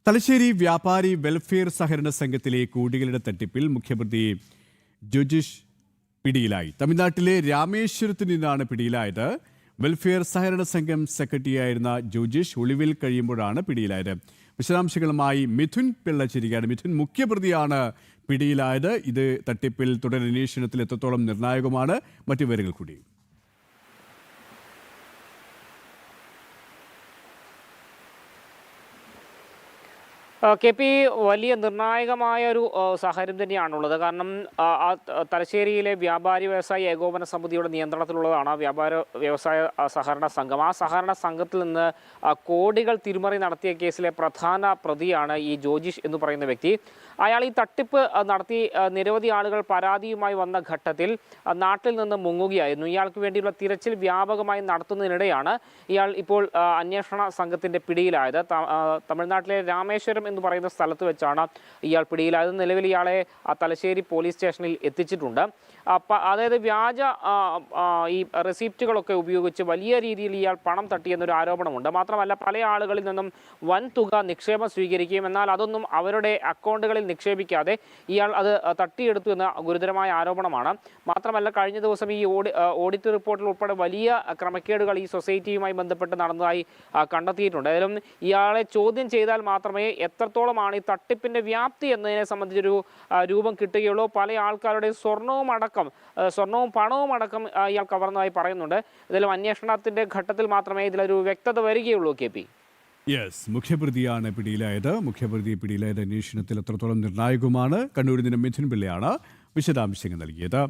തലശ്ശേരി വ്യാപാരി വെൽഫെയർ സഹകരണ സംഘത്തിലെ കോടികളുടെ തട്ടിപ്പിൽ മുഖ്യപ്രതി ജോജിഷ് പിടിയിലായി. തമിഴ്നാട്ടിലെ രാമേശ്വരത്ത് നിന്നാണ് പിടിയിലായത്. വെൽഫെയർ സഹകരണ സംഘം സെക്രട്ടറിയായിരുന്ന ജോജിഷ് ഒളിവിൽ കഴിയുമ്പോഴാണ് പിടിയിലായത്. വിശദാംശങ്ങളുമായി മിഥുൻ പിള്ള ചേരുകയാണ്. മിഥുൻ, മുഖ്യപ്രതിയാണ് പിടിയിലായത്. ഇത് തട്ടിപ്പിൽ തുടരന്വേഷണത്തിൽ എത്രത്തോളം നിർണായകമാണ്? മറ്റു വിവരങ്ങൾ കൂടി. കെ പി, വലിയ നിർണായകമായ ഒരു സാഹചര്യം തന്നെയാണുള്ളത്. കാരണം തലശ്ശേരിയിലെ വ്യാപാരി വ്യവസായ ഏകോപന സമിതിയുടെ നിയന്ത്രണത്തിലുള്ളതാണ് വ്യാപാര വ്യവസായ സഹകരണ സംഘം. ആ സഹകരണ സംഘത്തിൽ നിന്ന് കോടികൾ തിരിമറി നടത്തിയ കേസിലെ പ്രധാന പ്രതിയാണ് ഈ ജോജിഷ് എന്ന് പറയുന്ന വ്യക്തി. അയാൾ ഈ തട്ടിപ്പ് നടത്തി നിരവധി ആളുകൾ പരാതിയുമായി വന്ന ഘട്ടത്തിൽ നാട്ടിൽ നിന്ന് മുങ്ങുകയായിരുന്നു. ഇയാൾക്ക് വേണ്ടിയുള്ള തിരച്ചിൽ വ്യാപകമായി നടത്തുന്നതിനിടെയാണ് ഇയാൾ ഇപ്പോൾ അന്വേഷണ സംഘത്തിൻ്റെ പിടിയിലായത്. തമിഴ്നാട്ടിലെ രാമേശ്വരം എന്ന് പറയുന്ന സ്ഥലത്ത് വെച്ചാണ് ഇയാൾ പിടിയിലായത്. നിലവിൽ ഇയാളെ തലശ്ശേരി പോലീസ് സ്റ്റേഷനിൽ എത്തിച്ചിട്ടുണ്ട്. അതായത് വ്യാജ ഈ റെസിപ്റ്റുകളൊക്കെ ഉപയോഗിച്ച് വലിയ രീതിയിൽ ഇയാൾ പണം തട്ടിയെന്നൊരു ആരോപണമുണ്ട്. മാത്രമല്ല, പല ആളുകളിൽ നിന്നും വൻ തുക നിക്ഷേപം സ്വീകരിക്കുകയും എന്നാൽ അതൊന്നും അവരുടെ അക്കൗണ്ടുകളിൽ നിക്ഷേപിക്കാതെ ഇയാൾ അത് തട്ടിയെടുത്തു എന്ന ഗുരുതരമായ ആരോപണമാണ്. മാത്രമല്ല, കഴിഞ്ഞ ദിവസം ഈ ഓഡിറ്റ് റിപ്പോർട്ടിൽ ഉൾപ്പെടെ വലിയ ക്രമക്കേടുകൾ ഈ സൊസൈറ്റിയുമായി ബന്ധപ്പെട്ട് നടന്നതായി കണ്ടെത്തിയിട്ടുണ്ട്. ഏതായാലും ഇയാളെ ചോദ്യം ചെയ്താൽ മാത്രമേ എത്രത്തോളമാണ് ഈ തട്ടിപ്പിന്റെ വ്യാപ്തി എന്നതിനെ സംബന്ധിച്ചൊരു രൂപം കിട്ടുകയുള്ളൂ. പല ആൾക്കാരുടെ സ്വർണവും പണവും അടക്കം ഇയാൾ കവർന്നതായി പറയുന്നുണ്ട്. ഇതിലും അന്വേഷണത്തിന്റെ ഘട്ടത്തിൽ മാത്രമേ ഇതിലൊരു വ്യക്തത വരികയുള്ളൂ. കെ പി, മുഖ്യപ്രതിയാണ് പിടിയിലായത്. അന്വേഷണത്തിൽ എത്രത്തോളം നിർണായകമാണ്? കണ്ണൂരിൽ നിന്ന് മിഥുൻ പിള്ളയാണ് വിശദാംശങ്ങൾ നൽകിയത്.